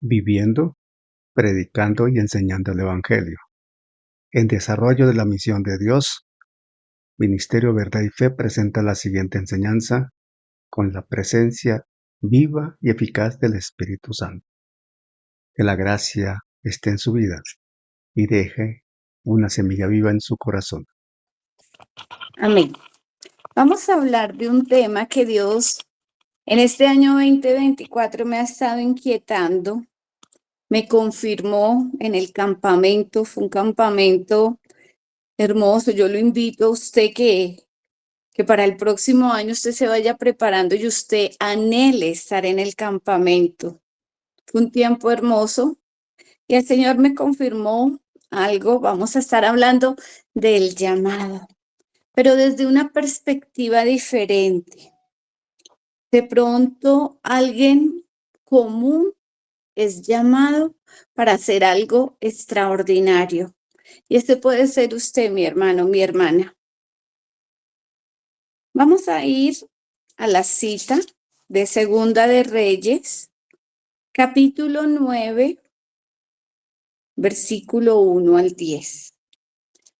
viviendo, predicando y enseñando el Evangelio. En desarrollo de la misión de Dios, Ministerio Verdad y Fe presenta la siguiente enseñanza con la presencia viva y eficaz del Espíritu Santo. Que la gracia esté en su vida y deje una semilla viva en su corazón. Amén. Vamos a hablar de un tema que Dios en este año 2024 me ha estado inquietando. Me confirmó en el campamento, fue un campamento hermoso. Yo lo invito a usted que para el próximo año usted se vaya preparando y usted anhele estar en el campamento. Fue un tiempo hermoso y el Señor me confirmó algo. Vamos a estar hablando del llamado, pero desde una perspectiva diferente. De pronto alguien común es llamado para hacer algo extraordinario. Y este puede ser usted, mi hermano, mi hermana. Vamos a ir a la cita de Segunda de Reyes, capítulo 9, versículo 1 al 10.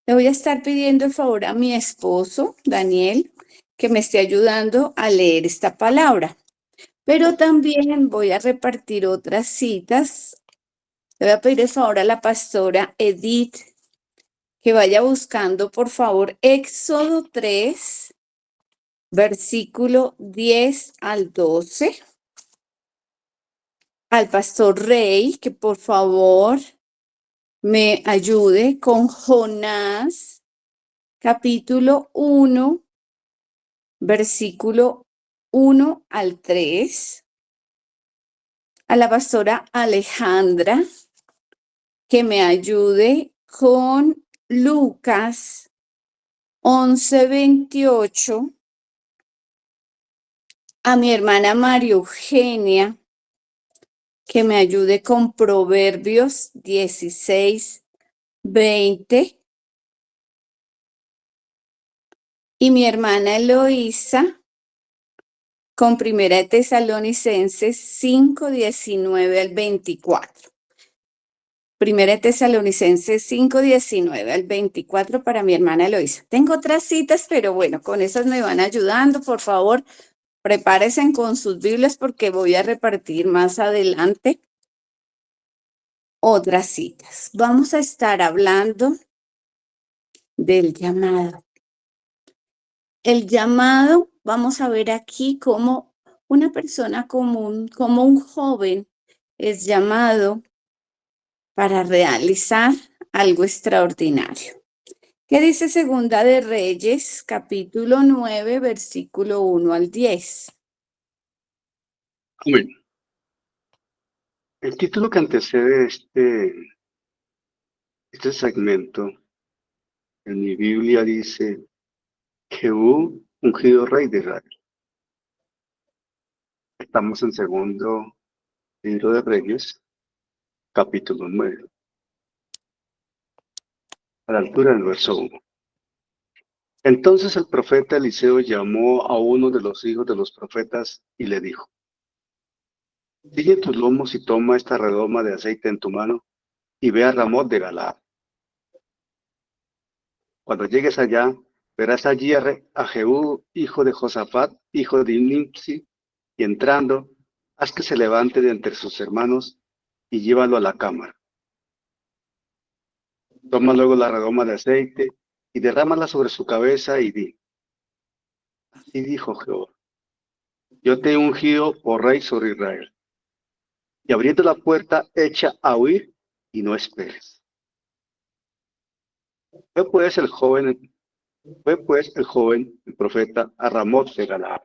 Le voy a estar pidiendo el favor a mi esposo, Daniel, que me esté ayudando a leer esta palabra. Pero también voy a repartir otras citas. Le voy a pedir el favor a la pastora Edith que vaya buscando, por favor, Éxodo 3, versículo 10 al 12. Al pastor Rey, que por favor me ayude con Jonás, capítulo 1, versículo 1 al 3. A la pastora Alejandra, que me ayude con Lucas 11:28. A mi hermana María Eugenia, que me ayude con Proverbios 16:20. Y mi hermana Eloísa, con Primera de Tesalonicenses 5:19 al 24. Primera de Tesalonicenses 5:19 al 24 para mi hermana Eloísa. Tengo otras citas, pero bueno, con esas me van ayudando. Por favor, prepárense con sus Biblias porque voy a repartir más adelante otras citas. Vamos a estar hablando del llamado. El llamado, vamos a ver aquí cómo una persona común, como un joven, es llamado para realizar algo extraordinario. ¿Qué dice Segunda de Reyes, capítulo 9, versículo 1 al 10? Amén. El título que antecede este segmento en mi Biblia dice Jehú, ungido rey de Israel. Estamos en segundo libro de Reyes, capítulo 9, a la altura del verso 1. Entonces el profeta Eliseo llamó a uno de los hijos de los profetas y le dijo: Sigue tus lomos y toma esta redoma de aceite en tu mano y ve a Ramot de Galaad. Cuando llegues allá, verás allí a Jehú, hijo de Josafat, hijo de Nimsi, y entrando, haz que se levante de entre sus hermanos y llévalo a la cámara. Toma luego la redoma de aceite y derrámala sobre su cabeza y di: Así dijo Jehová: Yo te he ungido por rey sobre Israel. Y abriendo la puerta, echa a huir y no esperes. Fue pues el joven, el profeta, a Ramot de Galaad.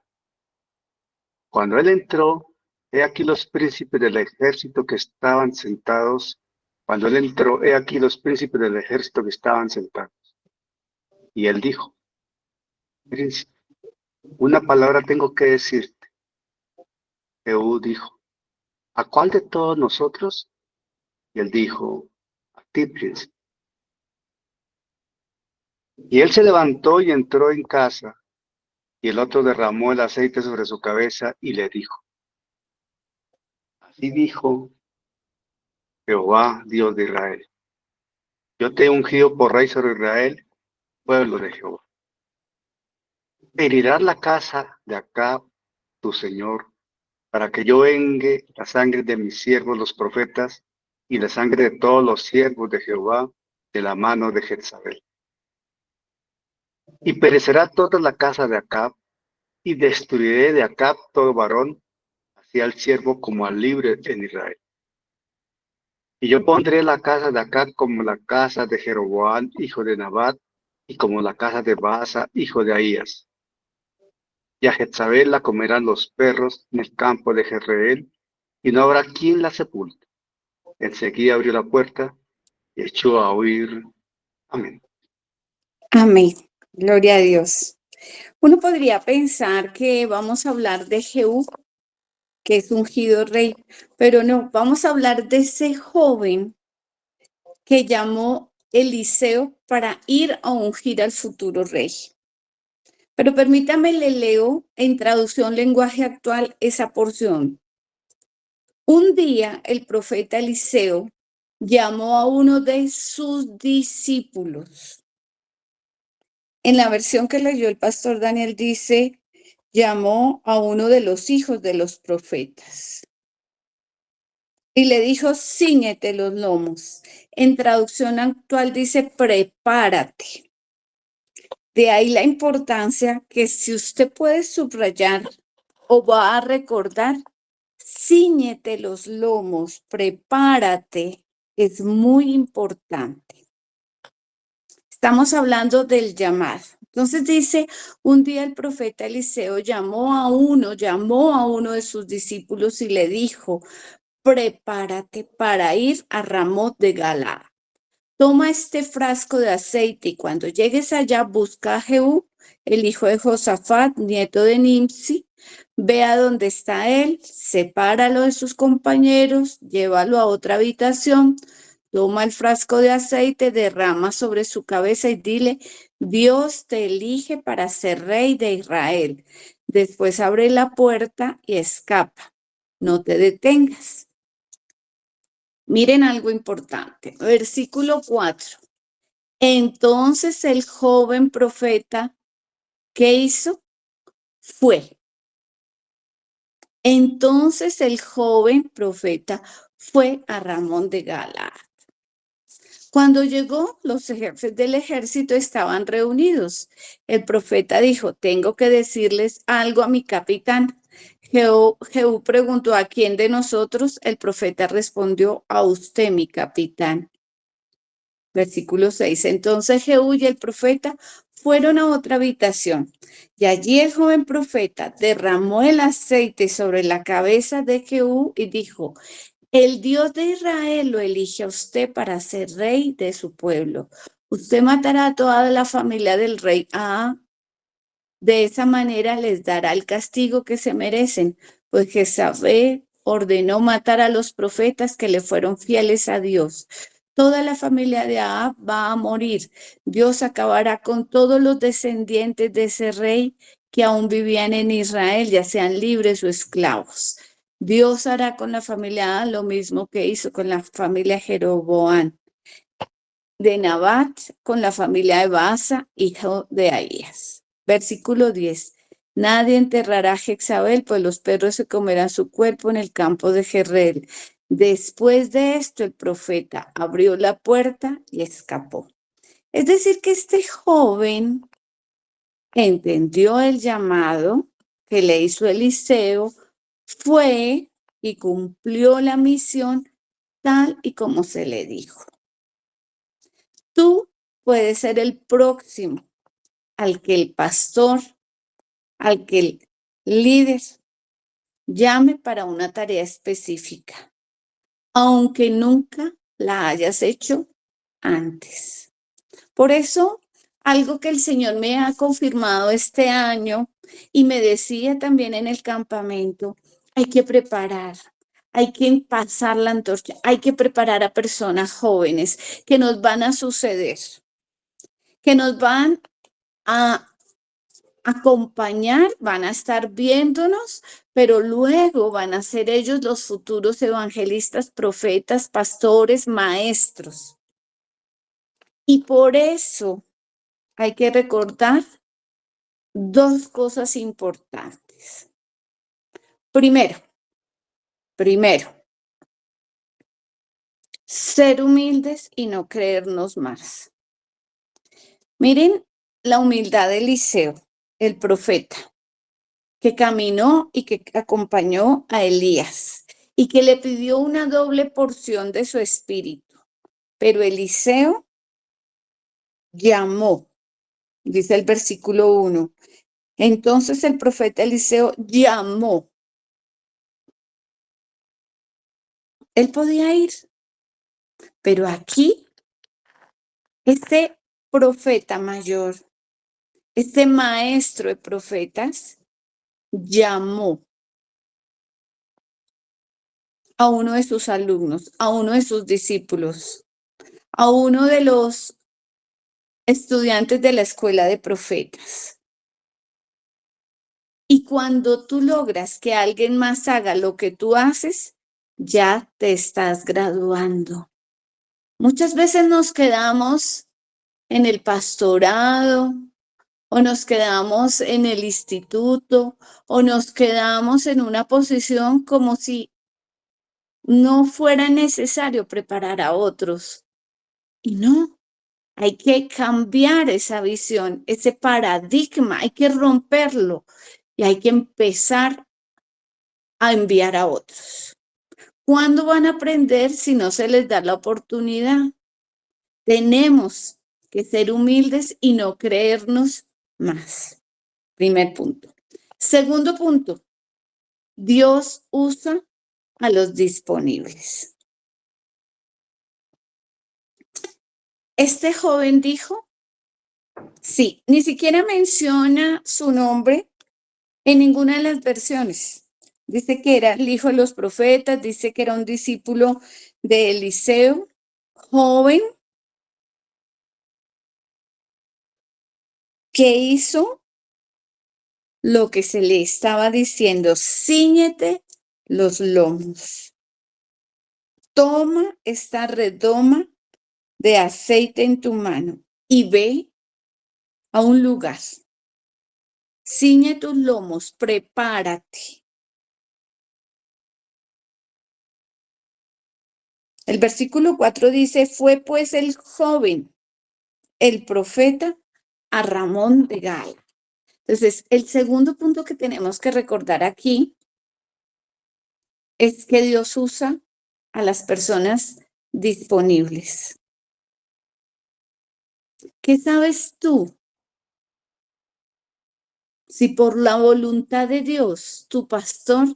Cuando él entró, he aquí los príncipes del ejército que estaban sentados. Cuando él entró, he aquí los príncipes del ejército que estaban sentados. Y él dijo: Príncipe, una palabra tengo que decirte. Jehú dijo: ¿A cuál de todos nosotros? Y él dijo: A ti, príncipe. Y él se levantó y entró en casa. Y el otro derramó el aceite sobre su cabeza y le dijo: Así dijo Jehová, Dios de Israel. Yo te he ungido por rey sobre Israel, pueblo de Jehová. Herirás la casa de Acab, tu señor, para que yo vengue la sangre de mis siervos los profetas y la sangre de todos los siervos de Jehová de la mano de Jezabel. Y perecerá toda la casa de Acab, y destruiré de Acab todo varón, así al siervo como al libre en Israel. Y yo pondré la casa de Acab como la casa de Jeroboam, hijo de Nabat, y como la casa de Baasa, hijo de Ahías. Y a Jezabel la comerán los perros en el campo de Jezreel, y no habrá quien la sepulte. Enseguida abrió la puerta y echó a huir. Amén. Amén. Gloria a Dios. Uno podría pensar que vamos a hablar de Jehú, que es ungido rey, pero no, vamos a hablar de ese joven que llamó Eliseo para ir a ungir al futuro rey. Pero permítame, le leo en traducción lenguaje actual esa porción. Un día el profeta Eliseo llamó a uno de sus discípulos. En la versión que leyó el pastor Daniel dice, llamó a uno de los hijos de los profetas y le dijo, cíñete los lomos. En traducción actual dice, prepárate. De ahí la importancia que si usted puede subrayar o va a recordar, cíñete los lomos, prepárate, es muy importante. Estamos hablando del llamado. Entonces dice, un día el profeta Eliseo llamó a uno de sus discípulos y le dijo, prepárate para ir a Ramot de Galaad. Toma este frasco de aceite y cuando llegues allá busca a Jehú, el hijo de Josafat, nieto de Nimsi, ve a dónde está él, sepáralo de sus compañeros, llévalo a otra habitación, toma el frasco de aceite, derrama sobre su cabeza y dile, Dios te elige para ser rey de Israel. Después abre la puerta y escapa. No te detengas. Miren algo importante. Versículo 4. Entonces el joven profeta, ¿qué hizo? Fue. Entonces el joven profeta fue a Ramón de Galaad. Cuando llegó, los jefes del ejército estaban reunidos. El profeta dijo, tengo que decirles algo a mi capitán. Jehú preguntó, ¿a quién de nosotros? El profeta respondió, a usted, mi capitán. Versículo 6. Entonces Jehú y el profeta fueron a otra habitación y allí el joven profeta derramó el aceite sobre la cabeza de Jehú y dijo, el Dios de Israel lo elige a usted para ser rey de su pueblo. Usted matará a toda la familia del rey Ahab. De esa manera les dará el castigo que se merecen, pues Jezabel ordenó matar a los profetas que le fueron fieles a Dios. Toda la familia de Ahab va a morir. Dios acabará con todos los descendientes de ese rey que aún vivían en Israel, ya sean libres o esclavos. Dios hará con la familia Ahab lo mismo que hizo con la familia Jeroboam de Nabat, con la familia de Baasa, hijo de Ahías. Versículo 10. Nadie enterrará a Jezabel, pues los perros se comerán su cuerpo en el campo de Jezreel. Después de esto, el profeta abrió la puerta y escapó. Es decir, que este joven entendió el llamado que le hizo Eliseo, fue y cumplió la misión tal y como se le dijo. Tú puedes ser el próximo al que el pastor, al que el líder llame para una tarea específica, aunque nunca la hayas hecho antes. Por eso, algo que el Señor me ha confirmado este año y me decía también en el campamento, hay que preparar, hay que pasar la antorcha, hay que preparar a personas jóvenes que nos van a suceder, que nos van a acompañar, van a estar viéndonos, pero luego van a ser ellos los futuros evangelistas, profetas, pastores, maestros. Y por eso hay que recordar dos cosas importantes. Primero, ser humildes y no creernos más. Miren la humildad de Eliseo, el profeta, que caminó y que acompañó a Elías y que le pidió una doble porción de su espíritu. Pero Eliseo llamó, dice el versículo 1. Entonces el profeta Eliseo llamó. Él podía ir, pero aquí este profeta mayor, este maestro de profetas, llamó a uno de sus alumnos, a uno de sus discípulos, a uno de los estudiantes de la escuela de profetas. Y cuando tú logras que alguien más haga lo que tú haces, ya te estás graduando. Muchas veces nos quedamos en el pastorado, o nos quedamos en el instituto, o nos quedamos en una posición como si no fuera necesario preparar a otros. Y no, hay que cambiar esa visión, ese paradigma, hay que romperlo y hay que empezar a enviar a otros. ¿Cuándo van a aprender si no se les da la oportunidad? Tenemos que ser humildes y no creernos más. Primer punto. Segundo punto, Dios usa a los disponibles. Este joven dijo, sí, ni siquiera menciona su nombre en ninguna de las versiones. Dice que era el hijo de los profetas, dice que era un discípulo de Eliseo, joven, que hizo lo que se le estaba diciendo: cíñete los lomos, toma esta redoma de aceite en tu mano y ve a un lugar. Ciñe tus lomos, prepárate. El versículo 4 dice, fue pues el joven, el profeta, a Ramón de Gal. Entonces, el segundo punto que tenemos que recordar aquí es que Dios usa a las personas disponibles. ¿Qué sabes tú? Si por la voluntad de Dios, tu pastor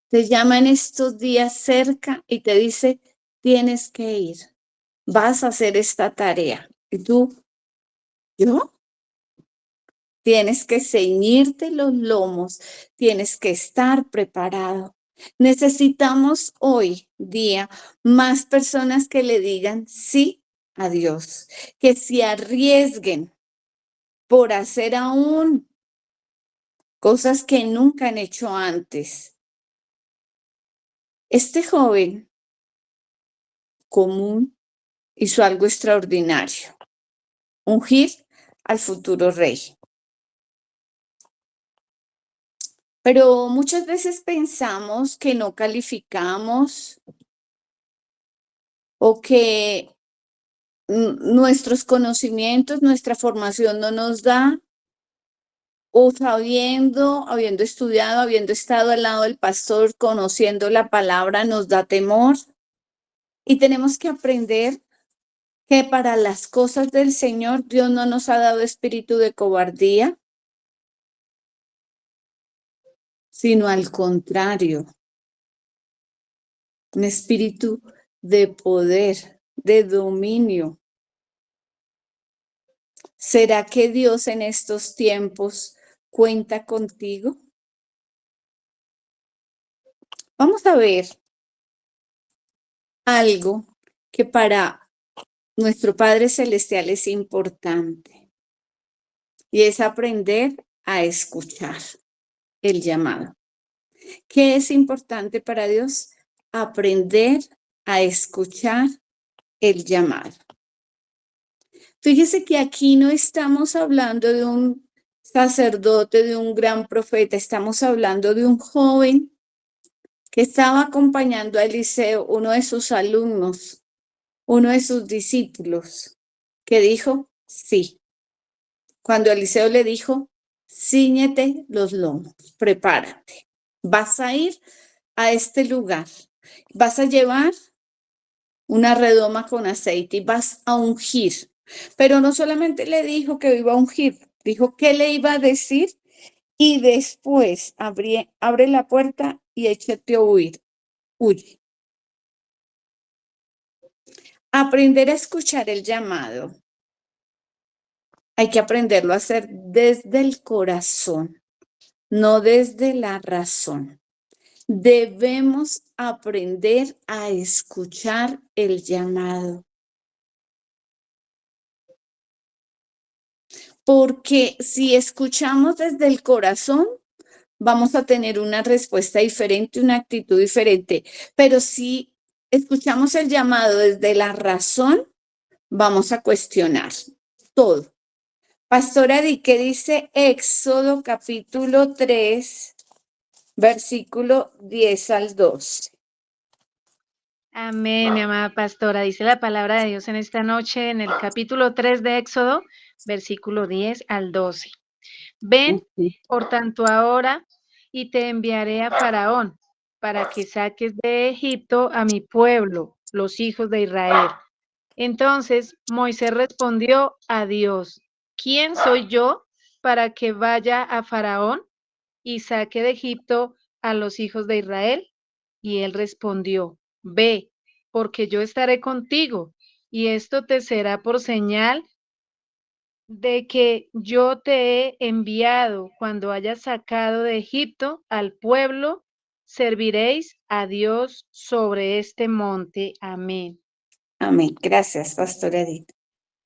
te llama en estos días cerca y te dice, tienes que ir, vas a hacer esta tarea. Y tú, ¿yo? Tienes que ceñirte los lomos, tienes que estar preparado. Necesitamos hoy día más personas que le digan sí a Dios, que se arriesguen por hacer aún cosas que nunca han hecho antes. Este joven común hizo algo extraordinario: ungir al futuro rey. Pero muchas veces pensamos que no calificamos o que nuestros conocimientos, nuestra formación no nos da, o habiendo estudiado, habiendo estado al lado del pastor, conociendo la palabra, nos da temor. Y tenemos que aprender que para las cosas del Señor, Dios no nos ha dado espíritu de cobardía, sino al contrario, un espíritu de poder, de dominio. ¿Será que Dios en estos tiempos cuenta contigo? Vamos a ver algo que para nuestro Padre Celestial es importante, y es aprender a escuchar el llamado. ¿Qué es importante para Dios? Aprender a escuchar el llamado. Fíjese que aquí no estamos hablando de un sacerdote, de un gran profeta, estamos hablando de un joven que estaba acompañando a Eliseo, uno de sus alumnos, uno de sus discípulos, que dijo, sí. Cuando Eliseo le dijo, cíñete los lomos, prepárate, vas a ir a este lugar, vas a llevar una redoma con aceite y vas a ungir. Pero no solamente le dijo que iba a ungir, dijo que le iba a decir y después abre la puerta y échate a huir, huye. Aprender a escuchar el llamado. Hay que aprenderlo a hacer desde el corazón, no desde la razón. Debemos aprender a escuchar el llamado. Porque si escuchamos desde el corazón, vamos a tener una respuesta diferente, una actitud diferente. Pero si escuchamos el llamado desde la razón, vamos a cuestionar todo. Pastora Di, ¿qué dice Éxodo capítulo 3, versículo 10 al 12? Amén, mi amada pastora. Dice la palabra de Dios en esta noche en el capítulo 3 de Éxodo, versículo 10 al 12. Ven, por tanto, ahora y te enviaré a Faraón para que saques de Egipto a mi pueblo, los hijos de Israel. Entonces Moisés respondió a Dios, ¿quién soy yo para que vaya a Faraón y saque de Egipto a los hijos de Israel? Y él respondió, ve, porque yo estaré contigo, y esto te será por señal de que yo te he enviado. Cuando hayas sacado de Egipto al pueblo, serviréis a Dios sobre este monte. Amén. Amén. Gracias, Pastora Edith.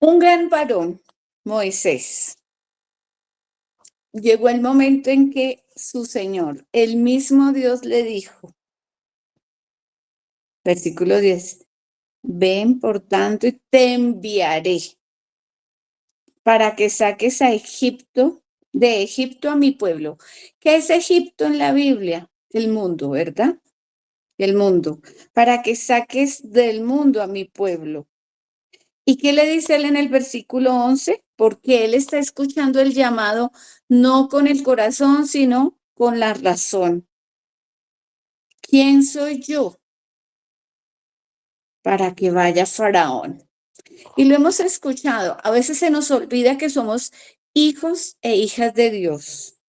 Un gran varón, Moisés. Llegó el momento en que su Señor, el mismo Dios, le dijo, versículo 10, ven por tanto y te enviaré para que saques a Egipto, de Egipto a mi pueblo. ¿Qué es Egipto en la Biblia? El mundo, ¿verdad? El mundo. Para que saques del mundo a mi pueblo. ¿Y qué le dice él en el versículo 11? Porque él está escuchando el llamado no con el corazón, sino con la razón. ¿Quién soy yo para que vaya Faraón? Y lo hemos escuchado. A veces se nos olvida que somos hijos e hijas de Dios,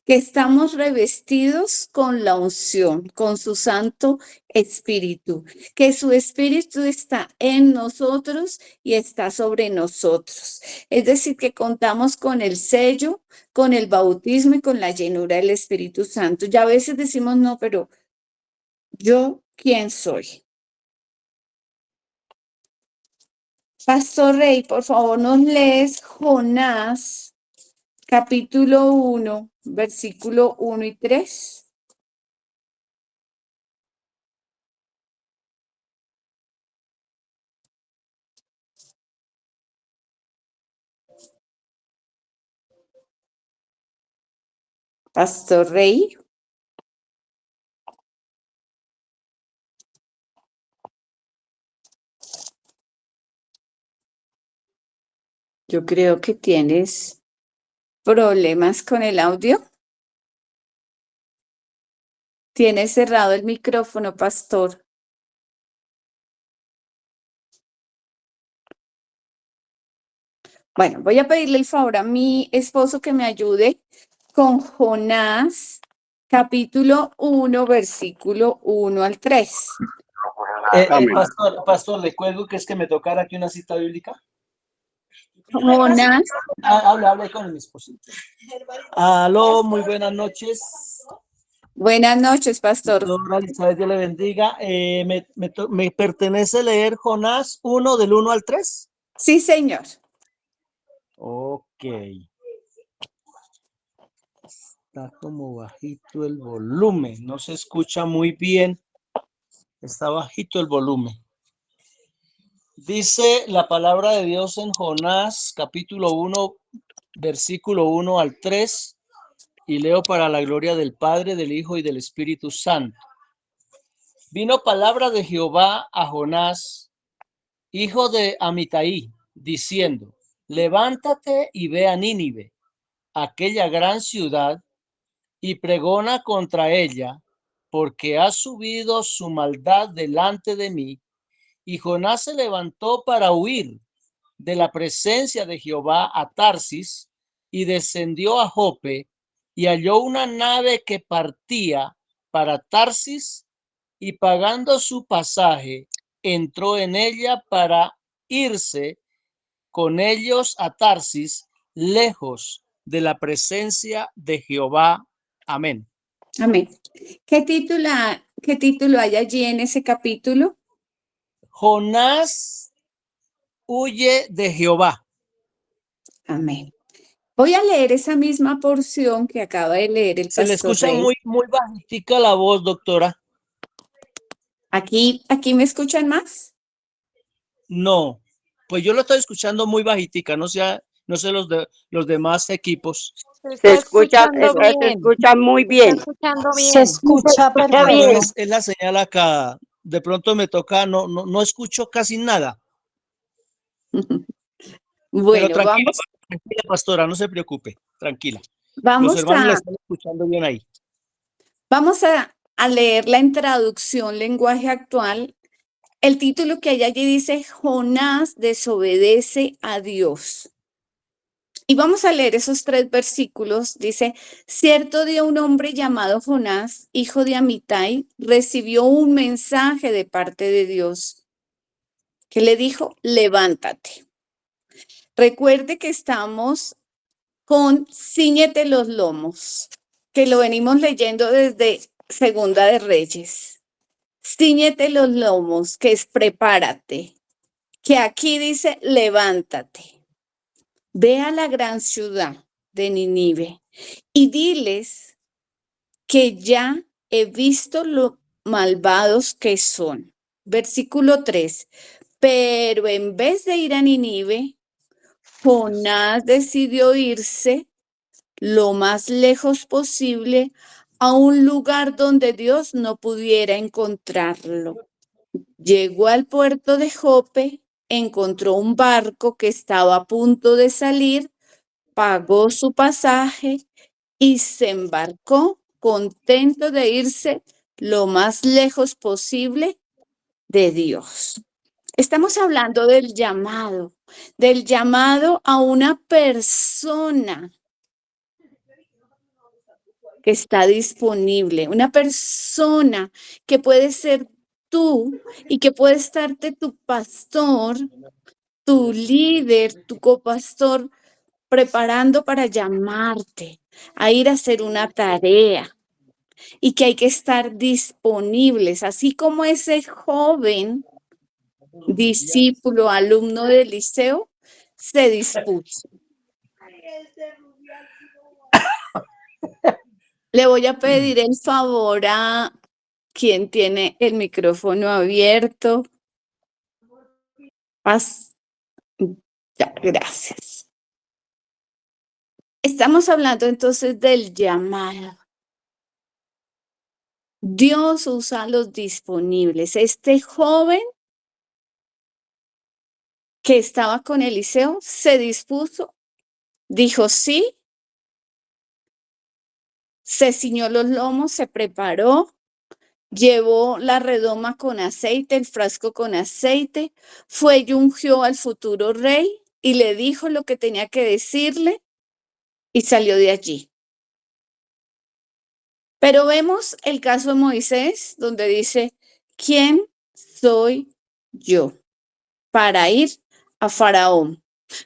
que estamos revestidos con la unción, con su Santo Espíritu, que su Espíritu está en nosotros y está sobre nosotros. Es decir, que contamos con el sello, con el bautismo y con la llenura del Espíritu Santo. Ya a veces decimos, no, pero ¿yo quién soy? Pastor Rey, por favor, nos lees Jonás, capítulo 1, versículo 1 y 3. Pastor Rey. Yo creo que tienes problemas con el audio. Tienes cerrado el micrófono, pastor. Bueno, voy a pedirle el favor a mi esposo que me ayude con Jonás, capítulo 1, versículo 1 al 3. Pastor, le cuelgo que es que me tocara aquí una cita bíblica. Jonás. Hable con mi esposito. Aló, muy buenas noches. Buenas noches, pastor. Doctora Elizabeth, Dios le bendiga. ¿Me pertenece leer Jonás 1 del 1 al 3? Sí, señor. Ok. Está como bajito el volumen, no se escucha muy bien. Está bajito el volumen. Dice la palabra de Dios en Jonás, capítulo 1, versículo 1 al 3, y leo para la gloria del Padre, del Hijo y del Espíritu Santo. Vino palabra de Jehová a Jonás, hijo de Amitai, diciendo: levántate y ve a Nínive, aquella gran ciudad, y pregona contra ella, porque ha subido su maldad delante de mí. Y Jonás se levantó para huir de la presencia de Jehová a Tarsis, y descendió a Jope, y halló una nave que partía para Tarsis, y pagando su pasaje, entró en ella para irse con ellos a Tarsis, lejos de la presencia de Jehová. Amén. Amén. ¿Qué título hay allí en ese capítulo? Jonás huye de Jehová. Amén. Voy a leer esa misma porción que acaba de leer el Se le pastor escucha Rey. muy bajitica la voz, doctora. ¿Aquí me escuchan más? No, pues yo lo estoy escuchando muy bajitica, no sé los demás equipos. Se escucha muy Se está bien. escuchando Se bien. escucha Escucha Tal bien. perfecto. vez es la señal acá. De pronto me toca, no escucho casi nada. Pero Bueno, tranquila, pastora, no se preocupe, tranquila. Los vamos hermanos la a, están escuchando bien ahí. vamos a leerla en traducción lenguaje actual. El título que hay allí dice: Jonás desobedece a Dios. Y vamos a leer esos 3 versículos. Dice: cierto día un hombre llamado Jonás, hijo de Amitai, recibió un mensaje de parte de Dios que le dijo: levántate. Recuerde que estamos con Cíñete los lomos, que lo venimos leyendo desde Segunda de Reyes. Cíñete los lomos, que es prepárate, que aquí dice levántate. Ve a la gran ciudad de Nínive y diles que ya he visto lo malvados que son. Versículo 3. Pero en vez de ir a Nínive, Jonás decidió irse lo más lejos posible a un lugar donde Dios no pudiera encontrarlo. Llegó al puerto de Jope, encontró un barco que estaba a punto de salir, pagó su pasaje y se embarcó contento de irse lo más lejos posible de Dios. Estamos hablando del llamado a una persona que está disponible, una persona que puede ser tú y que puede estarte tu pastor, tu líder, tu copastor, preparando para llamarte a ir a hacer una tarea y que hay que estar disponibles, así como ese joven discípulo, alumno del liceo, se dispuso. Le voy a pedir el favor a quien tiene el micrófono abierto. Ya, gracias. Estamos hablando entonces del llamado. Dios usa a los disponibles. Este joven que estaba con Eliseo se dispuso, dijo sí, se ciñó los lomos, se preparó, llevó la redoma con aceite, el frasco con aceite, fue y ungió al futuro rey y le dijo lo que tenía que decirle y salió de allí. Pero vemos el caso de Moisés, donde dice: ¿quién soy yo para ir a Faraón?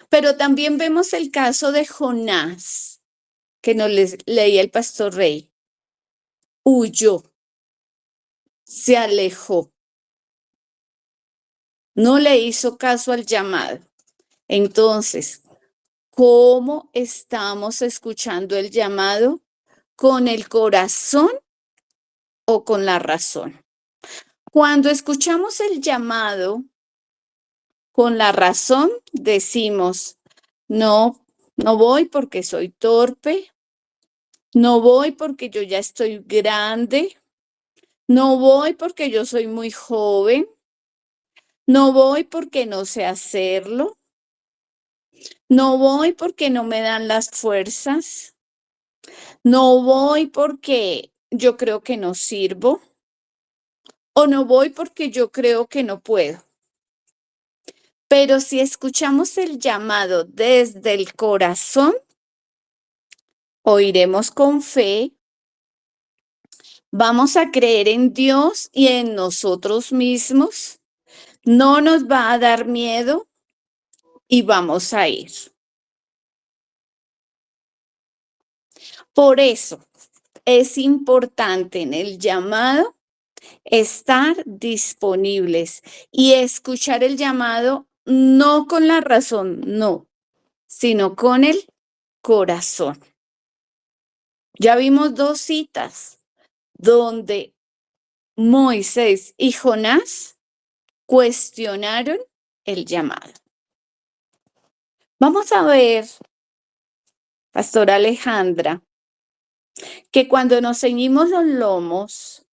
Pero también vemos el caso de Jonás, que nos leía el pastor Rey. Huyó, se alejó, no le hizo caso al llamado. Entonces, ¿cómo estamos escuchando el llamado? ¿Con el corazón o con la razón? Cuando escuchamos el llamado con la razón, decimos, no, no voy porque soy torpe, no voy porque yo ya estoy grande, no voy porque yo soy muy joven, no voy porque no sé hacerlo, no voy porque no me dan las fuerzas, no voy porque yo creo que no sirvo o no voy porque yo creo que no puedo. Pero si escuchamos el llamado desde el corazón, oiremos con fe, vamos a creer en Dios y en nosotros mismos, no nos va a dar miedo y vamos a ir. Por eso es importante en el llamado estar disponibles y escuchar el llamado no con la razón, no, sino con el corazón. Ya vimos 2 citas donde Moisés y Jonás cuestionaron el llamado. Vamos a ver, Pastora Alejandra, que cuando nos ceñimos los lomos,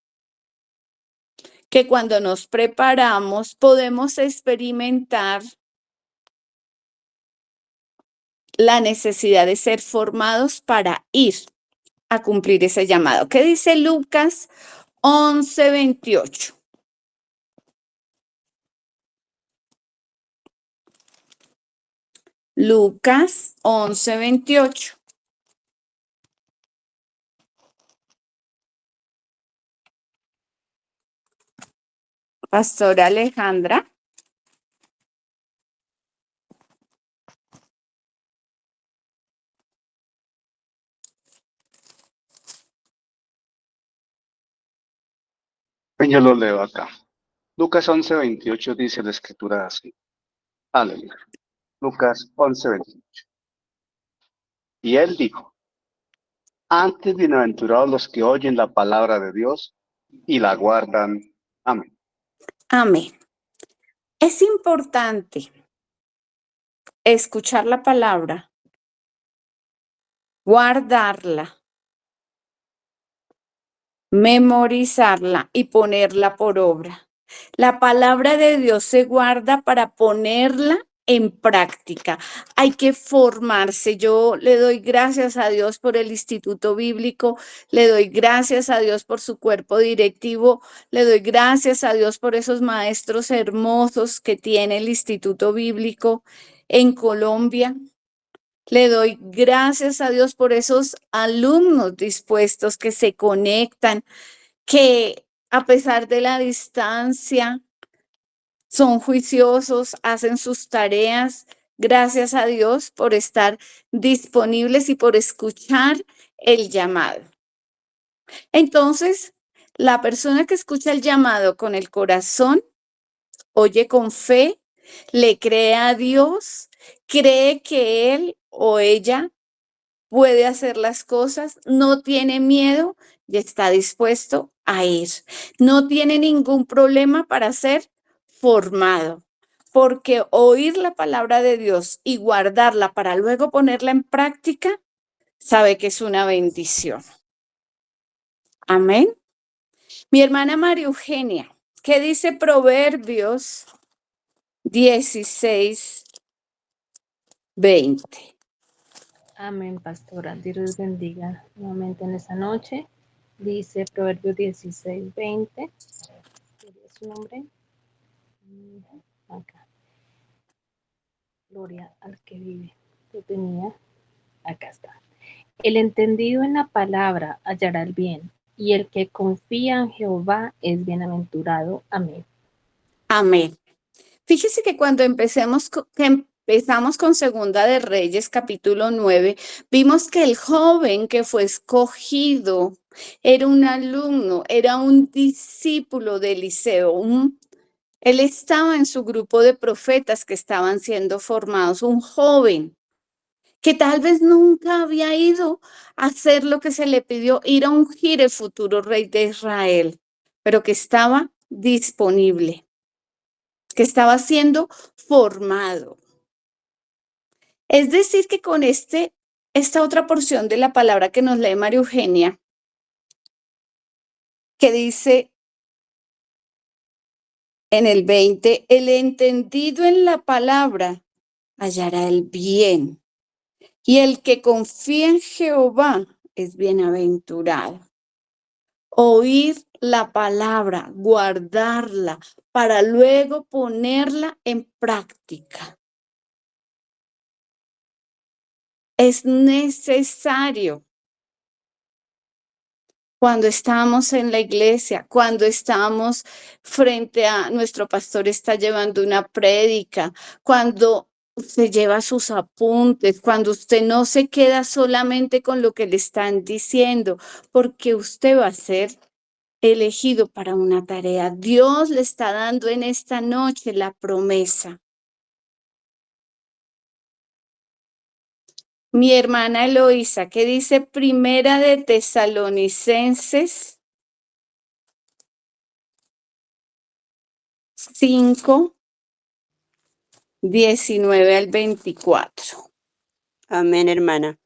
que cuando nos preparamos, podemos experimentar la necesidad de ser formados para ir a cumplir ese llamado. ¿Qué dice Lucas 11:28? Lucas 11:28. Pastora Alejandra. Yo lo leo acá. Lucas 11:28 dice la escritura así. Aleluya. Lucas 11:28. Y él dijo, antes bienaventurados los que oyen la palabra de Dios y la guardan. Amén. Amén. Es importante escuchar la palabra, guardarla, memorizarla y ponerla por obra. La palabra de Dios se guarda para ponerla en práctica. Hay que formarse. Yo le doy gracias a Dios por el Instituto Bíblico, le doy gracias a Dios por su cuerpo directivo, le doy gracias a Dios por esos maestros hermosos que tiene el Instituto Bíblico en Colombia. Le doy gracias a Dios por esos alumnos dispuestos que se conectan, que a pesar de la distancia son juiciosos, hacen sus tareas. Gracias a Dios por estar disponibles y por escuchar el llamado. Entonces, la persona que escucha el llamado con el corazón, oye con fe, le cree a Dios, cree que él o ella puede hacer las cosas, no tiene miedo y está dispuesto a ir. No tiene ningún problema para ser formado, porque oír la palabra de Dios y guardarla para luego ponerla en práctica, sabe que es una bendición. Amén. Mi hermana María Eugenia, ¿qué dice Proverbios 16:20? Amén, pastora. Dios les bendiga nuevamente en esta noche. Dice Proverbios 16:20. ¿Cuál es su nombre? Acá. Gloria al que vive. Lo tenía. Acá está. El entendido en la palabra hallará el bien, y el que confía en Jehová es bienaventurado. Amén. Amén. Fíjese que cuando empezamos con Segunda de Reyes, capítulo 9, vimos que el joven que fue escogido era un alumno, era un discípulo de Eliseo. Él estaba en su grupo de profetas que estaban siendo formados, un joven que tal vez nunca había ido a hacer lo que se le pidió, ir a ungir el futuro rey de Israel, pero que estaba disponible, que estaba siendo formado. Es decir, que con esta otra porción de la palabra que nos lee María Eugenia, que dice en el 20, el entendido en la palabra hallará el bien, y el que confía en Jehová es bienaventurado. Oír la palabra, guardarla, para luego ponerla en práctica. Es necesario cuando estamos en la iglesia, cuando estamos frente a nuestro pastor está llevando una prédica, cuando usted lleva sus apuntes, cuando usted no se queda solamente con lo que le están diciendo, porque usted va a ser elegido para una tarea. Dios le está dando en esta noche la promesa. Mi hermana Eloísa, ¿qué dice Primera de Tesalonicenses 5, 19 al 24? Amén, hermana.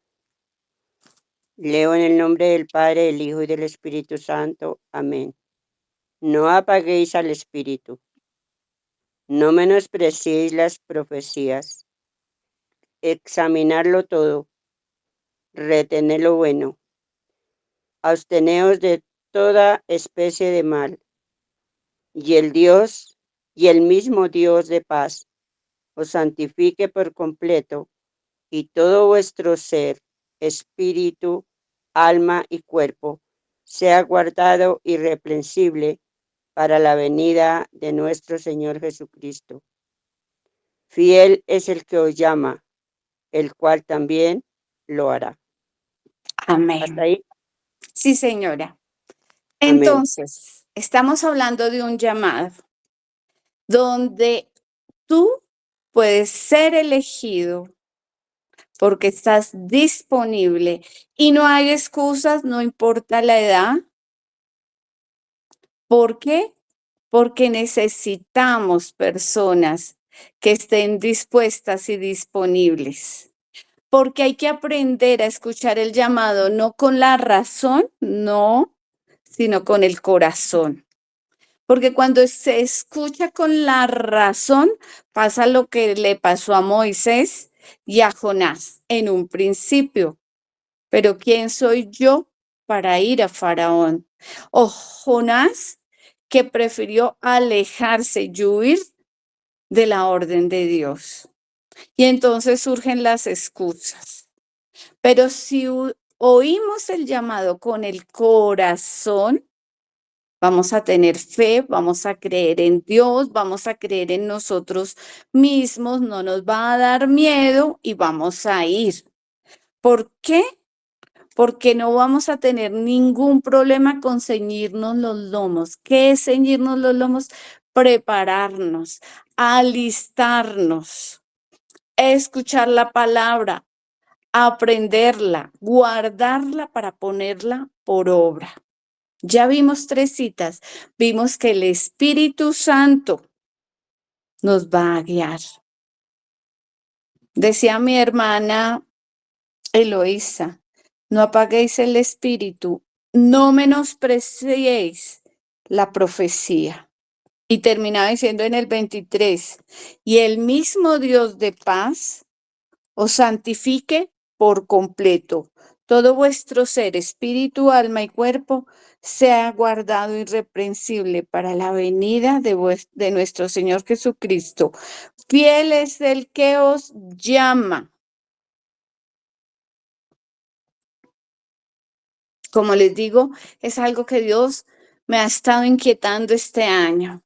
Leo en el nombre del Padre, del Hijo y del Espíritu Santo. Amén. No apaguéis al Espíritu. No menospreciéis las profecías. Examinarlo todo. Retened lo bueno. Absteneos de toda especie de mal. Y el mismo Dios de paz, os santifique por completo, y todo vuestro ser, espíritu, alma y cuerpo, sea guardado irreprensible para la venida de nuestro Señor Jesucristo. Fiel es el que os llama, el cual también lo hará. Amén. ¿Hasta ahí? Sí, señora. Amén. Entonces, estamos hablando de un llamado donde tú puedes ser elegido porque estás disponible y no hay excusas, no importa la edad. ¿Por qué? Porque necesitamos personas que estén dispuestas y disponibles. Porque hay que aprender a escuchar el llamado, no con la razón, no, sino con el corazón. Porque cuando se escucha con la razón, pasa lo que le pasó a Moisés y a Jonás en un principio. Pero ¿quién soy yo para ir a Faraón? O Jonás, que prefirió alejarse y huir de la orden de Dios. Y entonces surgen las excusas. Pero si oímos el llamado con el corazón, vamos a tener fe, vamos a creer en Dios, vamos a creer en nosotros mismos, no nos va a dar miedo y vamos a ir. ¿Por qué? Porque no vamos a tener ningún problema con ceñirnos los lomos. ¿Qué es ceñirnos los lomos? Prepararnos, alistarnos, escuchar la palabra, aprenderla, guardarla para ponerla por obra. Ya vimos 3 citas. Vimos que el Espíritu Santo nos va a guiar. Decía mi hermana Eloísa, no apaguéis el espíritu, no menospreciéis la profecía. Y terminaba diciendo en el 23, y el mismo Dios de paz os santifique por completo. Todo vuestro ser, espíritu, alma y cuerpo, sea guardado irreprensible para la venida de nuestro Señor Jesucristo. Fiel es el que os llama. Como les digo, es algo que Dios me ha estado inquietando este año.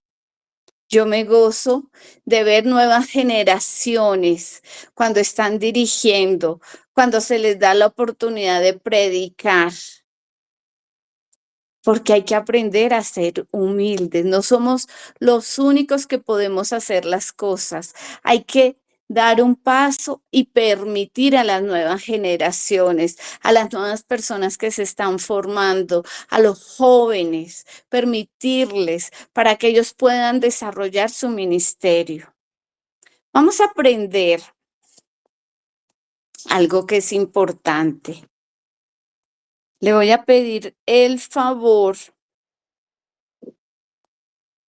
Yo me gozo de ver nuevas generaciones cuando están dirigiendo, cuando se les da la oportunidad de predicar. Porque hay que aprender a ser humildes. No somos los únicos que podemos hacer las cosas. Hay que dar un paso y permitir a las nuevas generaciones, a las nuevas personas que se están formando, a los jóvenes, permitirles para que ellos puedan desarrollar su ministerio. Vamos a aprender algo que es importante. Le voy a pedir el favor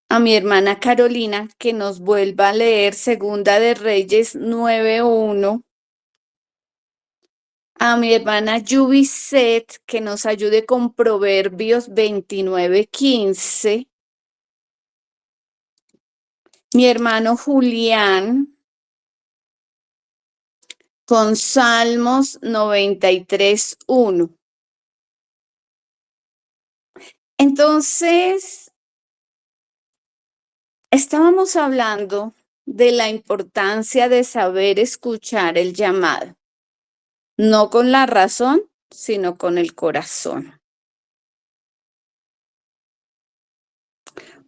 a mi hermana Carolina que nos vuelva a leer Segunda de Reyes 9:1. A mi hermana Yubiset que nos ayude con Proverbios 29:15. Mi hermano Julián con Salmos 93:1. Entonces, estábamos hablando de la importancia de saber escuchar el llamado, no con la razón, sino con el corazón.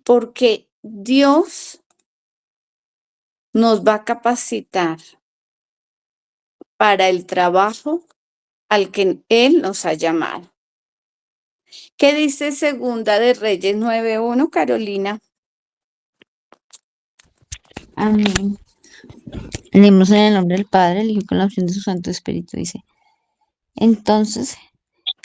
Porque Dios nos va a capacitar para el trabajo al que Él nos ha llamado. ¿Qué dice Segunda de Reyes 9:1, Carolina? Amén. Leemos en el nombre del Padre, el Hijo y con la opción de su Santo Espíritu. Dice: Entonces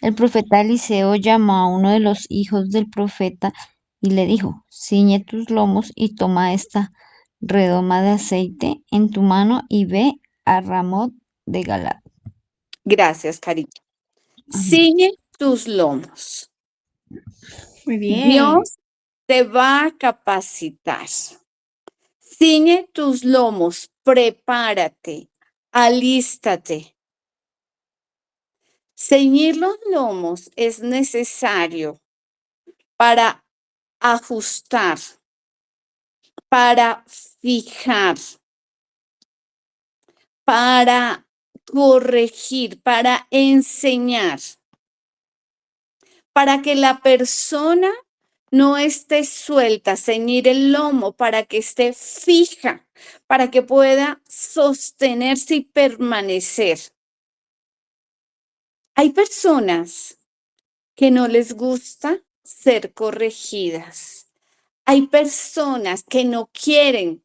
el profeta Eliseo llamó a uno de los hijos del profeta y le dijo: Ciñe tus lomos y toma esta redoma de aceite en tu mano y ve a Ramot de Galaad. Gracias, Carita. Amén. Ciñe tus lomos. Muy bien. Dios te va a capacitar. Ciñe tus lomos, prepárate, alístate. Ceñir los lomos es necesario para ajustar, para fijar, para corregir, para enseñar, para que la persona no esté suelta, ceñir el lomo para que esté fija, para que pueda sostenerse y permanecer. Hay personas que no les gusta ser corregidas. Hay personas que no quieren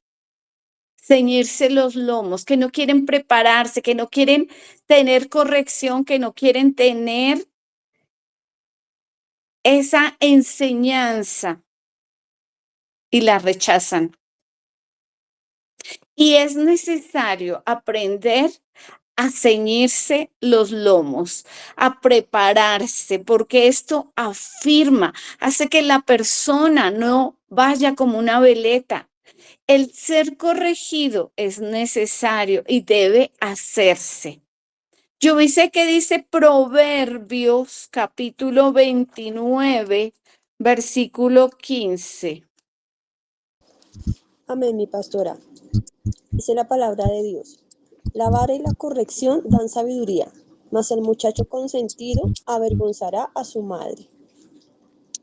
ceñirse los lomos, que no quieren prepararse, que no quieren tener corrección, que no quieren tener esa enseñanza y la rechazan. Y es necesario aprender a ceñirse los lomos, a prepararse, porque esto afirma, hace que la persona no vaya como una veleta. El ser corregido es necesario y debe hacerse. Yo sé que dice Proverbios capítulo 29, versículo 15. Amén, mi pastora. Dice la palabra de Dios: La vara y la corrección dan sabiduría, mas el muchacho consentido avergonzará a su madre.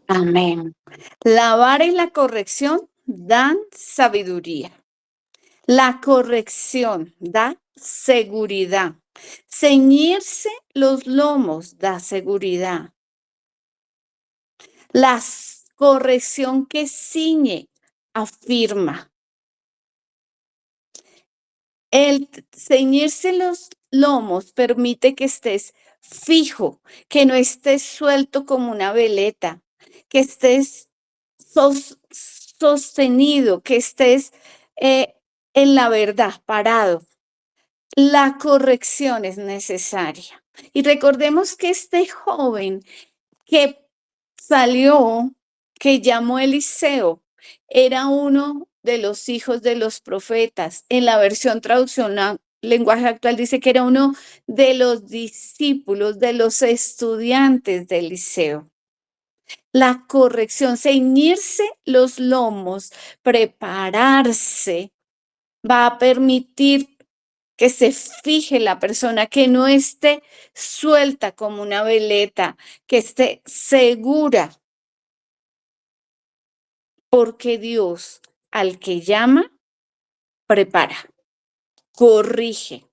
Amén. La vara y la corrección dan sabiduría. La corrección da seguridad. Ceñirse los lomos da seguridad. La corrección que ciñe afirma. El ceñirse los lomos permite que estés fijo, que no estés suelto como una veleta, que estés sostenido, que estés en la verdad, parado. La corrección es necesaria. Y recordemos que este joven que salió, que llamó Eliseo, era uno de los hijos de los profetas. En la versión traducción lenguaje actual dice que era uno de los discípulos, de los estudiantes de Eliseo. La corrección, ceñirse los lomos, prepararse, va a permitir que se fije la persona, que no esté suelta como una veleta, que esté segura. Porque Dios, al que llama, prepara. corrige.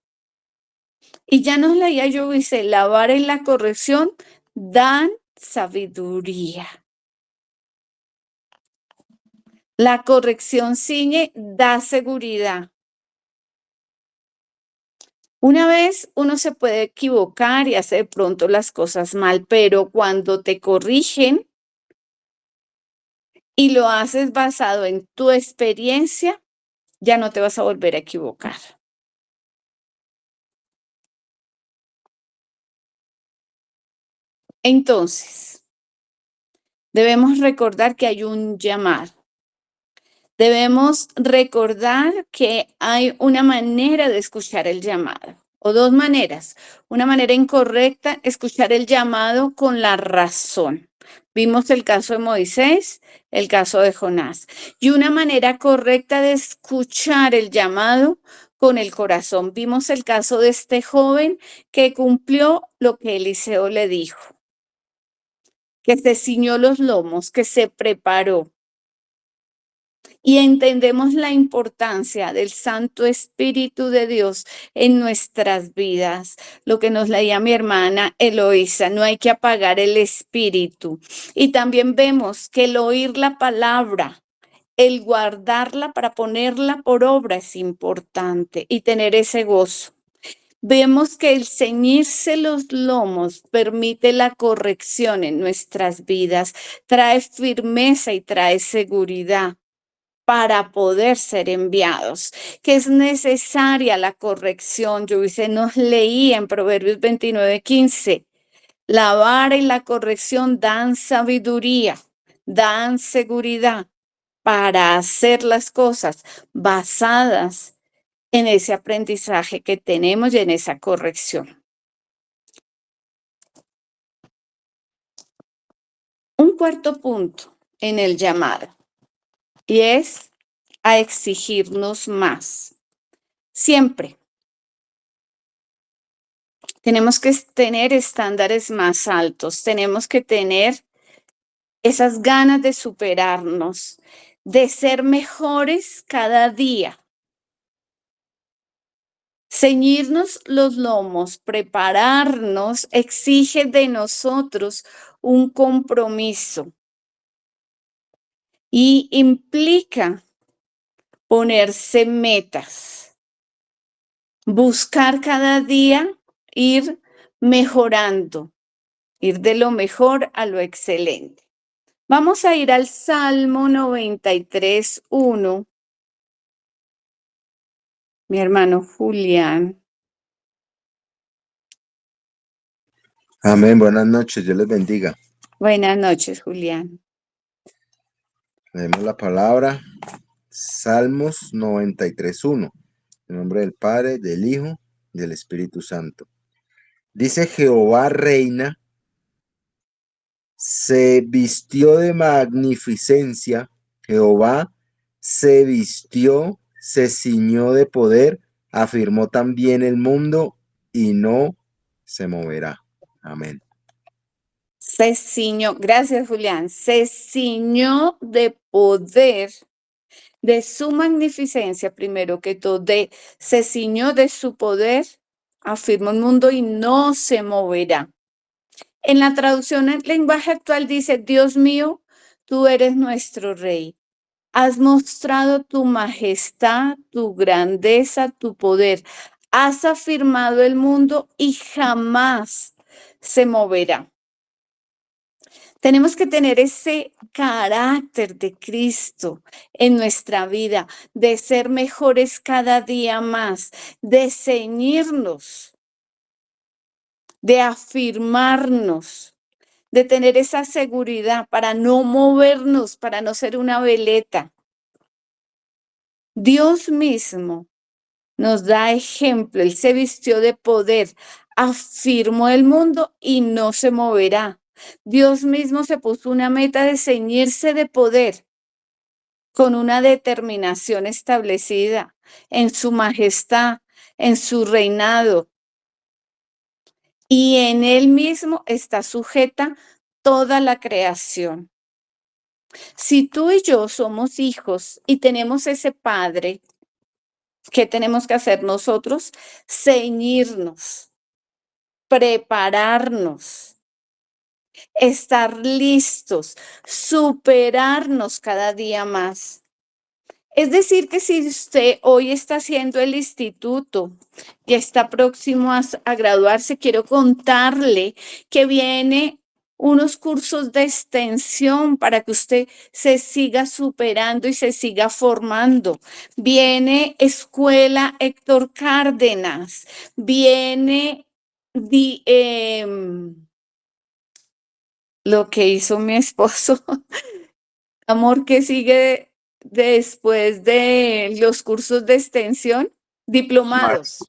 Y ya nos leía yo, dice, la vara y la corrección dan sabiduría. La corrección ciñe, da seguridad. Una vez uno se puede equivocar y hacer de pronto las cosas mal, pero cuando te corrigen y lo haces basado en tu experiencia, ya no te vas a volver a equivocar. Entonces, debemos recordar que hay un llamado. Debemos recordar que hay una manera de escuchar el llamado, o dos maneras. Una manera incorrecta, escuchar el llamado con la razón. Vimos el caso de Moisés, el caso de Jonás. Y una manera correcta de escuchar el llamado con el corazón. Vimos el caso de este joven que cumplió lo que Eliseo le dijo, que se ciñó los lomos, que se preparó. Y entendemos la importancia del Santo Espíritu de Dios en nuestras vidas. Lo que nos leía mi hermana Eloísa, no hay que apagar el Espíritu. Y también vemos que el oír la palabra, el guardarla para ponerla por obra es importante y tener ese gozo. Vemos que el ceñirse los lomos permite la corrección en nuestras vidas, trae firmeza y trae seguridad para poder ser enviados, que es necesaria la corrección. Yo nos leía en Proverbios 29:15, la vara y la corrección dan sabiduría, dan seguridad para hacer las cosas basadas en ese aprendizaje que tenemos y en esa corrección. Un cuarto punto en el llamado, y es a exigirnos más. Siempre tenemos que tener estándares más altos, tenemos que tener esas ganas de superarnos, de ser mejores cada día. Ceñirnos los lomos, prepararnos, exige de nosotros un compromiso y implica ponerse metas, buscar cada día ir mejorando, ir de lo mejor a lo excelente. Vamos a ir al Salmo 93:1. Mi hermano Julián. Amén, buenas noches, Dios les bendiga. Buenas noches, Julián. Leemos la palabra, Salmos 93:1, en nombre del Padre, del Hijo y del Espíritu Santo. Dice: Jehová reina, se vistió de magnificencia, Jehová se vistió, se ciñó de poder, afirmó también el mundo y no se moverá. Amén. Se ciñó, gracias Julián, se ciñó de poder, de su magnificencia, primero que todo, se ciñó de su poder, afirmó el mundo y no se moverá. En la traducción en lenguaje actual dice: Dios mío, tú eres nuestro rey. Has mostrado tu majestad, tu grandeza, tu poder. Has afirmado el mundo y jamás se moverá. Tenemos que tener ese carácter de Cristo en nuestra vida, de ser mejores cada día más, de ceñirnos, de afirmarnos, de tener esa seguridad para no movernos, para no ser una veleta. Dios mismo nos da ejemplo, Él se vistió de poder, afirmó el mundo y no se moverá. Dios mismo se puso una meta de ceñirse de poder con una determinación establecida en su majestad, en su reinado. Y en Él mismo está sujeta toda la creación. Si tú y yo somos hijos y tenemos ese Padre ¿Qué tenemos que hacer nosotros? Ceñirnos, prepararnos, estar listos, superarnos cada día más. Es decir, que si usted hoy está haciendo el instituto y está próximo a graduarse, quiero contarle que viene unos cursos de extensión para que usted se siga superando y se siga formando. Viene Escuela Héctor Cárdenas, viene lo que hizo mi esposo. Amor, ¿qué sigue después de los cursos de extensión? Diplomados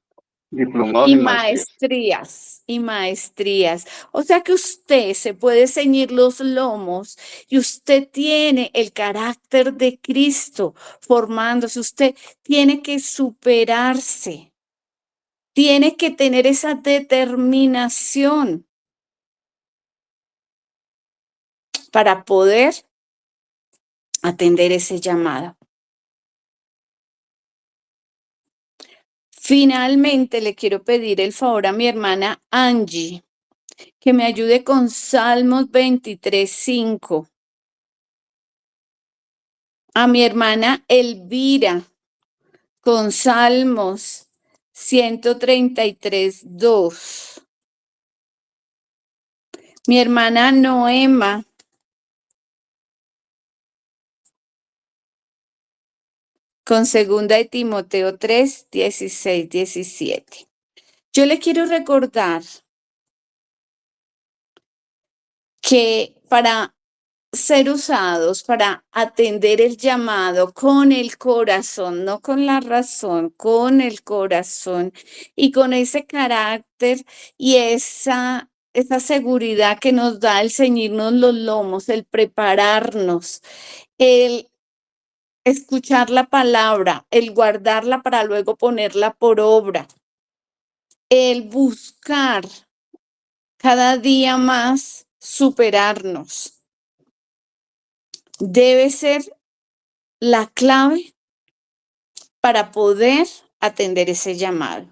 Diplomados y y maestrías. maestrías. O sea que usted se puede ceñir los lomos y usted tiene el carácter de Cristo formándose. Usted tiene que superarse, tiene que tener esa determinación para poder atender ese llamado. Finalmente, le quiero pedir el favor a mi hermana Angie que me ayude con Salmos 23:5. A mi hermana Elvira con Salmos 133:2. Mi hermana Noema con 2 de Timoteo 3:16-17. Yo le quiero recordar que para ser usados, para atender el llamado con el corazón, no con la razón, con el corazón y con ese carácter y esa seguridad que nos da el ceñirnos los lomos, el prepararnos, el escuchar la palabra, el guardarla para luego ponerla por obra, el buscar cada día más superarnos. Debe ser la clave para poder atender ese llamado.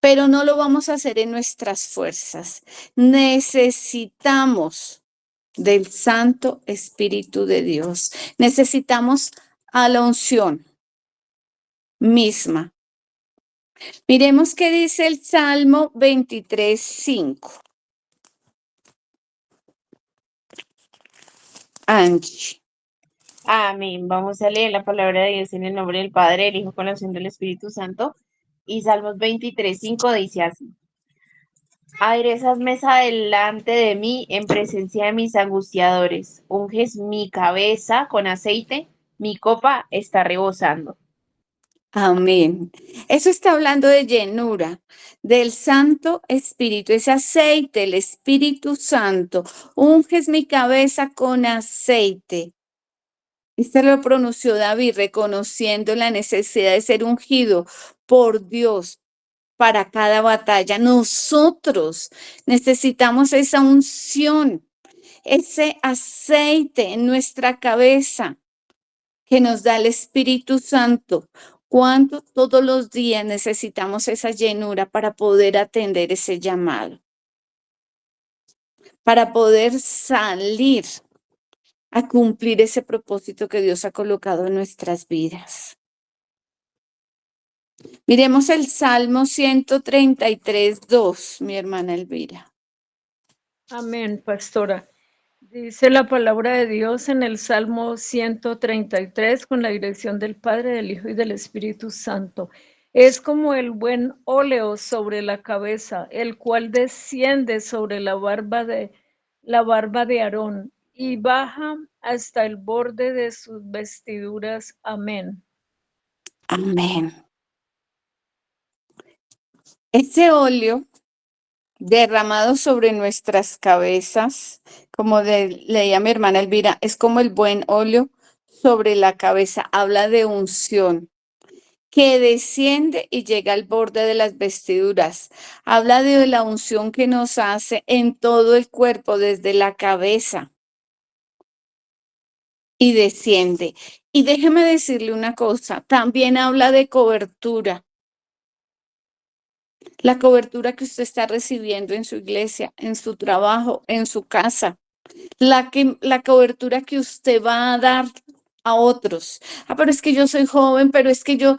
Pero no lo vamos a hacer en nuestras fuerzas. Necesitamos del Santo Espíritu de Dios. Necesitamos a la unción misma. Miremos qué dice el Salmo 23:5. Angie. Amén. Vamos a leer la palabra de Dios en el nombre del Padre, del Hijo, con la unción del Espíritu Santo. Y Salmos 23:5 dice así: Aderezas mesa delante de mí en presencia de mis angustiadores. Unges mi cabeza con aceite, mi copa está rebosando. Amén. Eso está hablando de llenura, del Santo Espíritu, ese aceite, el Espíritu Santo. Unges mi cabeza con aceite. Esto lo pronunció David, reconociendo la necesidad de ser ungido por Dios para cada batalla. Nosotros necesitamos esa unción, ese aceite en nuestra cabeza que nos da el Espíritu Santo. ¿Cuánto todos los días necesitamos esa llenura para poder atender ese llamado? Para poder salir a cumplir ese propósito que Dios ha colocado en nuestras vidas. Miremos el Salmo 133:2, mi hermana Elvira. Amén, pastora. Dice la palabra de Dios en el Salmo 133 con la dirección del Padre, del Hijo y del Espíritu Santo. Es como el buen óleo sobre la cabeza, el cual desciende sobre la barba de Aarón y baja hasta el borde de sus vestiduras. Amén. Amén. Ese óleo derramado sobre nuestras cabezas, como leía mi hermana Elvira, es como el buen óleo sobre la cabeza. Habla de unción que desciende y llega al borde de las vestiduras. Habla de la unción que nos hace en todo el cuerpo, desde la cabeza, y desciende. Y déjeme decirle una cosa, también habla de cobertura. La cobertura que usted está recibiendo en su iglesia, en su trabajo, en su casa. La cobertura que usted va a dar a otros. Pero es que yo soy joven, pero es que yo...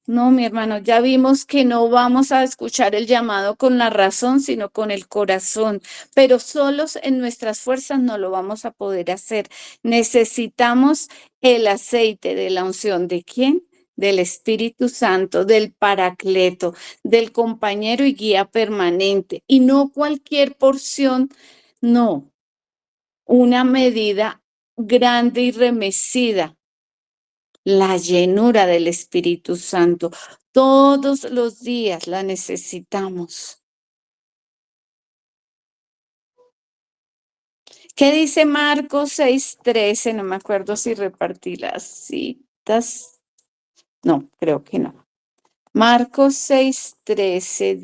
No, mi hermano, ya vimos que no vamos a escuchar el llamado con la razón, sino con el corazón, pero solos en nuestras fuerzas no lo vamos a poder hacer. Necesitamos el aceite de la unción. ¿De quién? Del Espíritu Santo, del Paracleto, del compañero y guía permanente, y no cualquier porción, no, una medida grande y remecida. La llenura del Espíritu Santo. Todos los días la necesitamos. ¿Qué dice Marcos 6:13? No me acuerdo si repartí las citas. No, creo que no. Marcos 6:13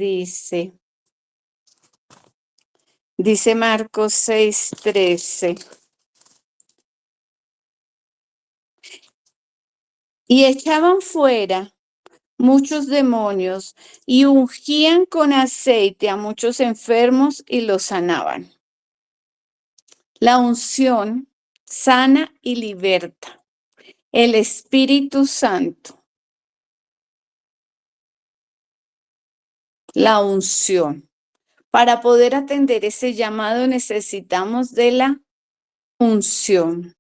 dice Marcos 6:13. Y echaban fuera muchos demonios y ungían con aceite a muchos enfermos y los sanaban. La unción sana y liberta. El Espíritu Santo. La unción. Para poder atender ese llamado necesitamos de la unción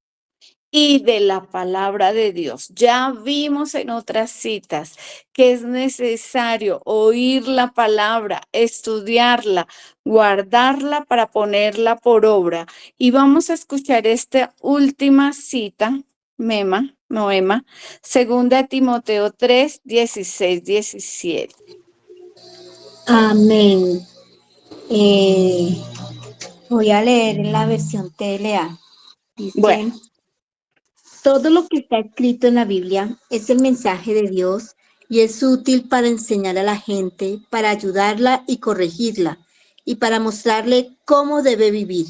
y de la palabra de Dios. Ya vimos en otras citas que es necesario oír la palabra, estudiarla, guardarla para ponerla por obra. Y vamos a escuchar esta última cita, Noema, 2 Timoteo 3, 16, 17. Amén. Voy a leer en la versión TLA. Dice, Bueno, todo lo que está escrito en la Biblia es el mensaje de Dios y es útil para enseñar a la gente, para ayudarla y corregirla, y para mostrarle cómo debe vivir.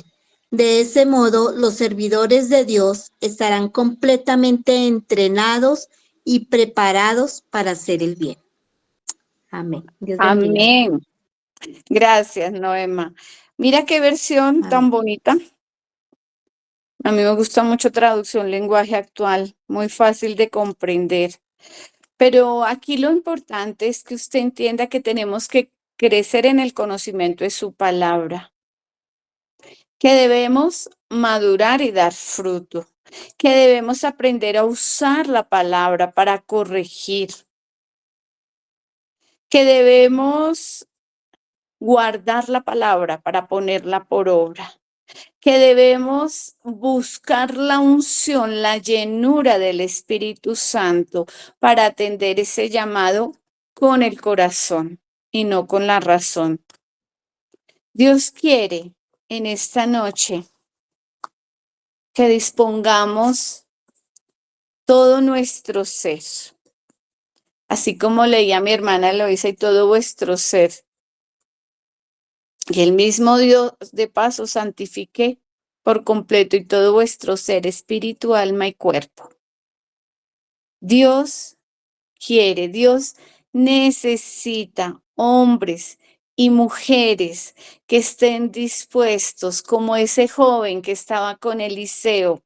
De ese modo, los servidores de Dios estarán completamente entrenados y preparados para hacer el bien. Amén. Dios bendiga. amén. Gracias, Noema. Mira qué versión tan bonita. A mí me gusta mucho traducción lenguaje actual, muy fácil de comprender. Pero aquí lo importante es que usted entienda que tenemos que crecer en el conocimiento de su palabra, que debemos madurar y dar fruto, que debemos aprender a usar la palabra para corregir, que debemos guardar la palabra para ponerla por obra, que debemos buscar la unción, la llenura del Espíritu Santo para atender ese llamado con el corazón y no con la razón. Dios quiere en esta noche que dispongamos todo nuestro ser, así como leía mi hermana Eloisa, y todo vuestro ser. Y el mismo Dios de paso santifique por completo y todo vuestro ser, espíritu, alma y cuerpo. Dios quiere, Dios necesita hombres y mujeres que estén dispuestos, como ese joven que estaba con Eliseo,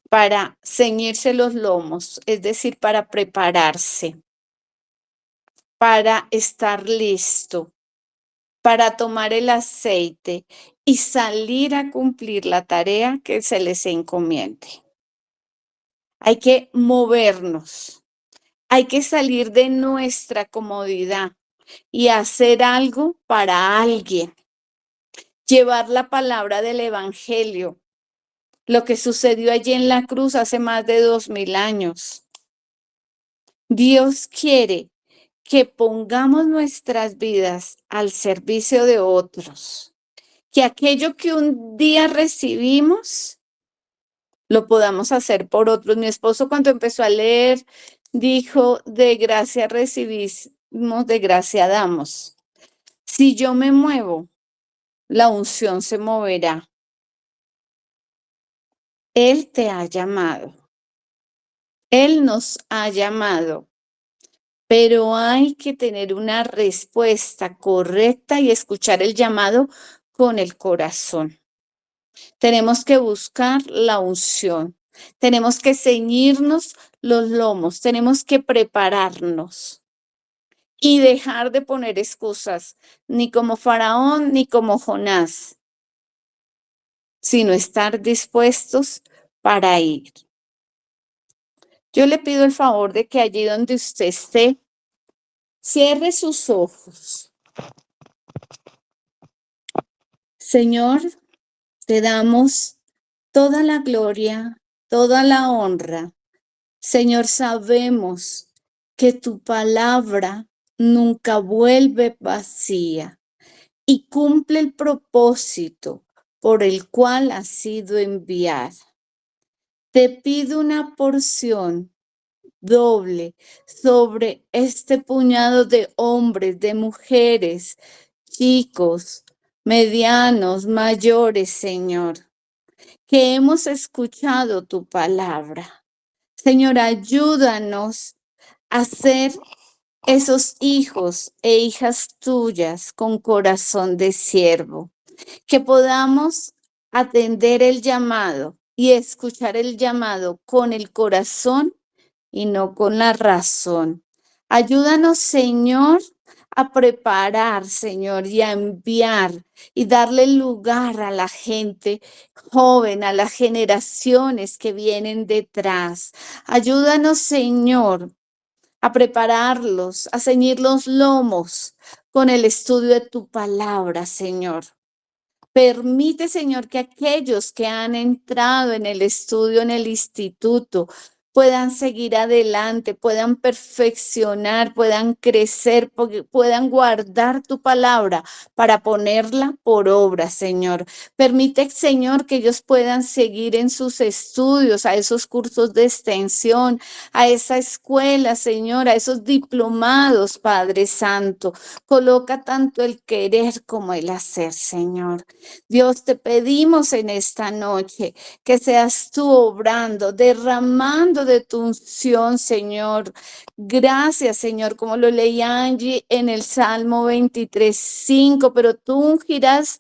para ceñirse los lomos, es decir, para prepararse, para estar listo, para tomar el aceite y salir a cumplir la tarea que se les encomiende. Hay que movernos, hay que salir de nuestra comodidad y hacer algo para alguien. Llevar la palabra del Evangelio, lo que sucedió allí en la cruz hace más de 2000 años. Dios quiere que pongamos nuestras vidas al servicio de otros, que aquello que un día recibimos lo podamos hacer por otros. Mi esposo, cuando empezó a leer, dijo: de gracia recibimos, de gracia damos. Si yo me muevo, la unción se moverá. Él te ha llamado. Él nos ha llamado, pero hay que tener una respuesta correcta y escuchar el llamado con el corazón. Tenemos que buscar la unción. Tenemos que ceñirnos los lomos. Tenemos que prepararnos y dejar de poner excusas, ni como Faraón ni como Jonás, sino estar dispuestos para ir. Yo le pido el favor de que allí donde usted esté, cierre sus ojos. Señor, te damos toda la gloria, toda la honra. Señor, sabemos que tu palabra nunca vuelve vacía y cumple el propósito por el cual ha sido enviada. Te pido una porción doble sobre este puñado de hombres, de mujeres, chicos, medianos, mayores, Señor, que hemos escuchado tu palabra. Señor, ayúdanos a ser esos hijos e hijas tuyas con corazón de siervo, que podamos atender el llamado y escuchar el llamado con el corazón y no con la razón. Ayúdanos, Señor, a preparar, Señor, y a enviar y darle lugar a la gente joven, a las generaciones que vienen detrás. Ayúdanos, Señor, a prepararlos, a ceñir los lomos con el estudio de tu palabra, Señor. Permite, Señor, que aquellos que han entrado en el estudio, en el instituto, puedan seguir adelante, puedan perfeccionar, puedan crecer, puedan guardar tu palabra para ponerla por obra, Señor. Permite, Señor, que ellos puedan seguir en sus estudios, a esos cursos de extensión, a esa escuela, Señor, a esos diplomados, Padre Santo. Coloca tanto el querer como el hacer, Señor. Dios, te pedimos en esta noche que seas tú obrando, derramando de tu unción, Señor. Gracias, Señor, como lo leía Angie en el Salmo 23:5, pero tú ungirás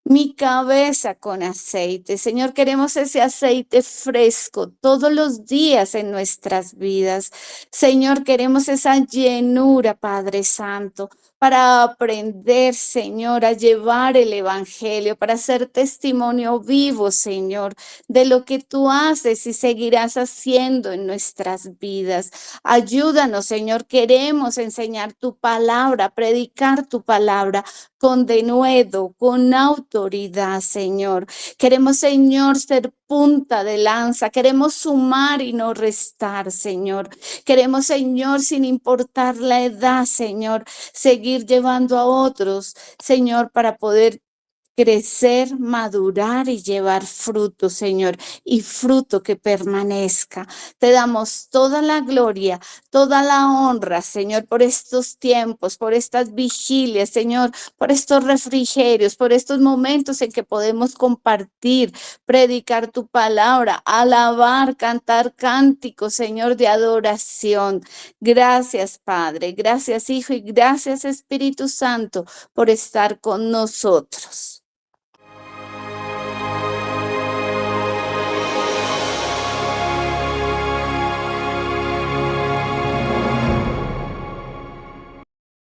mi cabeza con aceite. Señor, queremos ese aceite fresco todos los días en nuestras vidas. Señor, queremos esa llenura, Padre Santo, para aprender, Señor, a llevar el Evangelio, para ser testimonio vivo, Señor, de lo que tú haces y seguirás haciendo en nuestras vidas. Ayúdanos, Señor, queremos enseñar tu palabra, predicar tu palabra con denuedo, con autoridad, Señor. Queremos, Señor, ser punta de lanza. Queremos sumar y no restar, Señor. Queremos, Señor, sin importar la edad, Señor, seguir llevando a otros, Señor, para poder crecer, madurar y llevar fruto, Señor, y fruto que permanezca. Te damos toda la gloria, toda la honra, Señor, por estos tiempos, por estas vigilias, Señor, por estos refrigerios, por estos momentos en que podemos compartir, predicar tu palabra, alabar, cantar cánticos, Señor, de adoración. Gracias, Padre, gracias, Hijo, y gracias, Espíritu Santo, por estar con nosotros.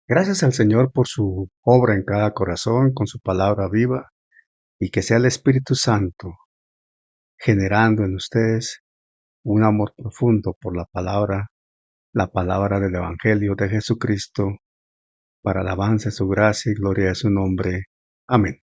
Gracias al Señor por su obra en cada corazón, con su palabra viva, y que sea el Espíritu Santo generando en ustedes un amor profundo por la palabra del Evangelio de Jesucristo, para alabanza de su gracia y gloria de su nombre. Amén.